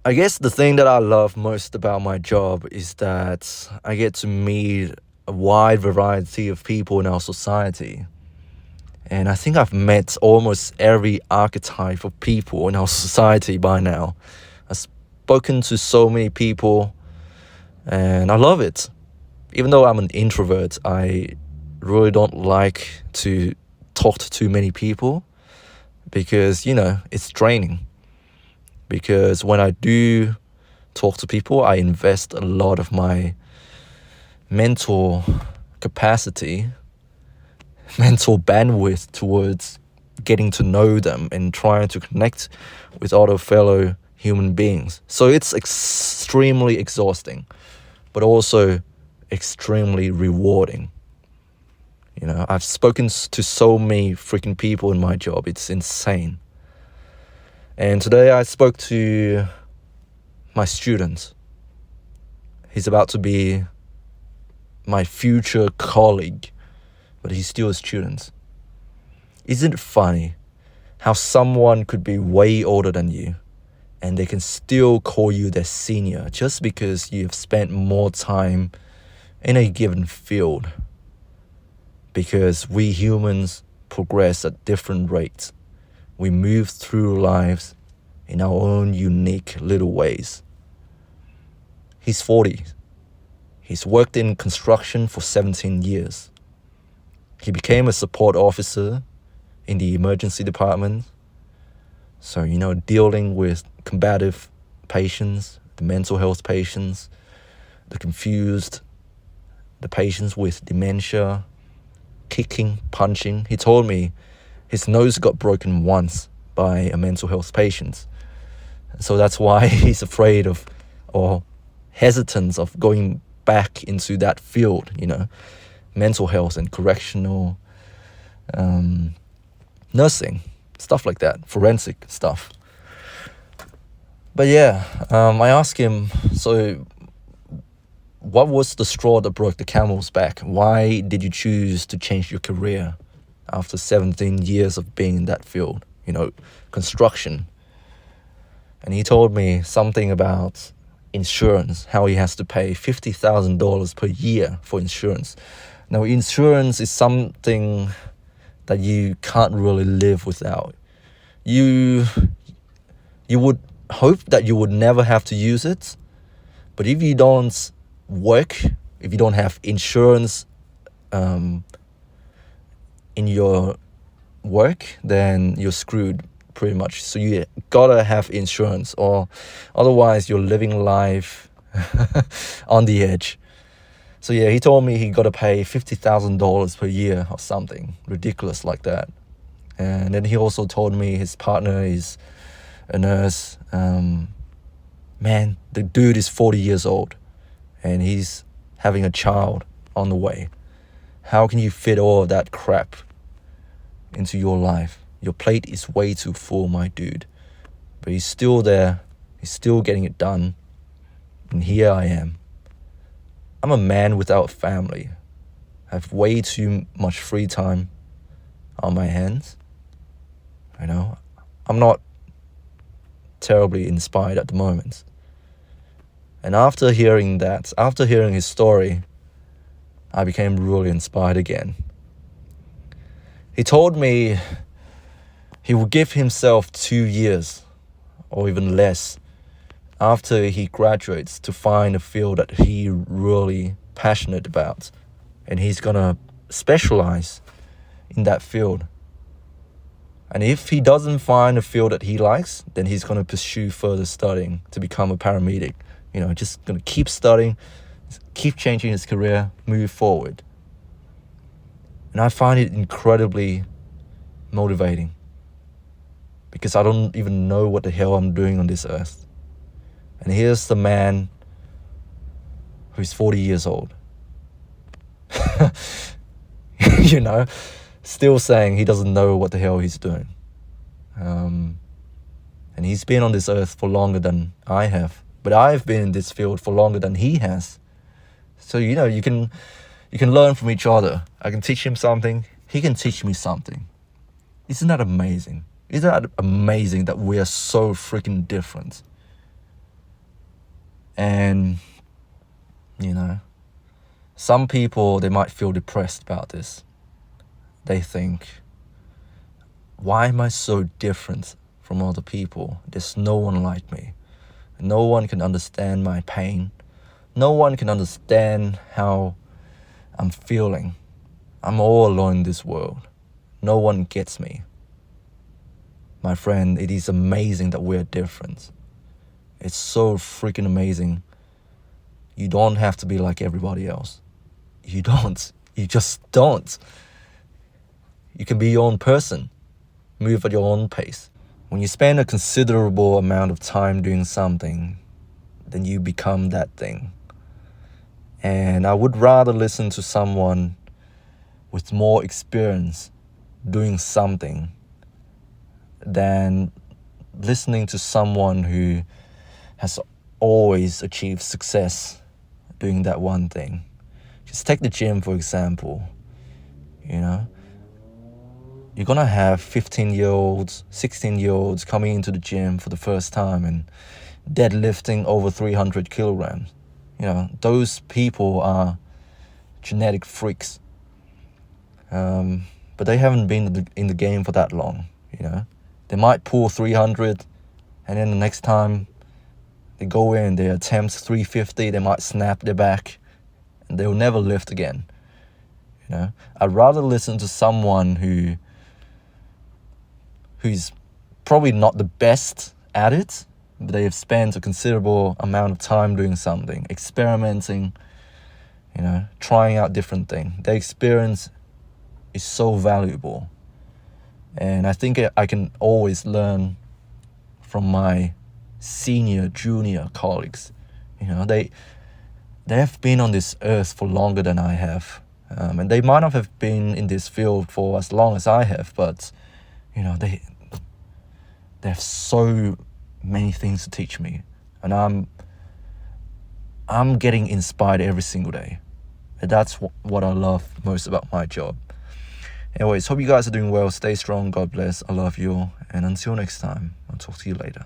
I guess the thing that I love most about my job is that I get to meet a wide variety of people in our society. And I think I've met almost every archetype of people in our society by now. I've spoken to so many people and I love it. Even though I'm an introvert, I really don't like to talk to too many people because, it's draining. Because when I do talk to people, I invest a lot of my mental capacity, mental bandwidth towards getting to know them and trying to connect with other fellow human beings. So it's extremely exhausting, but also extremely rewarding. I've spoken to so many freaking people in my job. It's insane. And today I spoke to my student. He's about to be my future colleague, but he's still a student. Isn't it funny how someone could be way older than you and they can still call you their senior just because you have spent more time in a given field? Because we humans progress at different rates. We move through lives in our own unique little ways. He's 40. He's worked in construction for 17 years. He became a support officer in the emergency department. So, dealing with combative patients, the mental health patients, the confused, the patients with dementia, kicking, punching. He told me his nose got broken once by a mental health patient. So that's why he's afraid of or hesitant of going back into that field, mental health and correctional nursing, stuff like that, forensic stuff. But I asked him, so what was the straw that broke the camel's back? Why did you choose to change your career after 17 years of being in that field, construction? And he told me something about insurance, how he has to pay $50,000 per year for insurance. Now, insurance is something that you can't really live without. You would hope that you would never have to use it, but if you don't work, if you don't have insurance in your work, then you're screwed pretty much. So you gotta have insurance, or otherwise you're living life on the edge. So he told me he gotta pay $50,000 per year or something ridiculous like that. And then he also told me his partner is a nurse. Man, the dude is 40 years old and he's having a child on the way. How can you fit all of that crap into your life? Your plate is way too full, my dude. But he's still there. He's still getting it done. And here I am. I'm a man without a family. I have way too much free time on my hands. I'm not terribly inspired at the moment. And after hearing his story, I became really inspired again. He told me he would give himself 2 years or even less after he graduates to find a field that he really passionate about, and he's gonna specialize in that field. And if he doesn't find a field that he likes, then he's gonna pursue further studying to become a paramedic. Just gonna keep studying, keep changing his career, move forward. And I find it incredibly motivating because I don't even know what the hell I'm doing on this earth. And here's the man who's 40 years old. Still saying he doesn't know what the hell he's doing. And he's been on this earth for longer than I have. But I've been in this field for longer than he has. So, you can learn from each other. I can teach him something. He can teach me something. Isn't that amazing? Isn't that amazing that we are so freaking different? And, some people, they might feel depressed about this. They think, why am I so different from other people? There's no one like me. No one can understand my pain. No one can understand how I'm feeling. I'm all alone in this world. No one gets me. My friend, it is amazing that we're different. It's so freaking amazing. You don't have to be like everybody else. You don't. You just don't. You can be your own person. Move at your own pace. When you spend a considerable amount of time doing something, then you become that thing. And I would rather listen to someone with more experience doing something than listening to someone who has always achieved success doing that one thing. Just take the gym, for example. You're gonna have 15-year-olds, 16-year-olds coming into the gym for the first time and deadlifting over 300 kilograms. Those people are genetic freaks. But they haven't been in the game for that long. They might pull 300, and then the next time they go in, they attempt 350, they might snap their back, and they'll never lift again. I'd rather listen to someone who's probably not the best at it, but they have spent a considerable amount of time doing something, experimenting, trying out different things. Their experience is so valuable. And I think I can always learn from my senior, junior colleagues. They have been on this earth for longer than I have. And they might not have been in this field for as long as I have, but, they have so many things to teach me. And I'm getting inspired every single day. And that's what I love most about my job. Anyways, hope you guys are doing well. Stay strong. God bless. I love you all. And until next time, I'll talk to you later.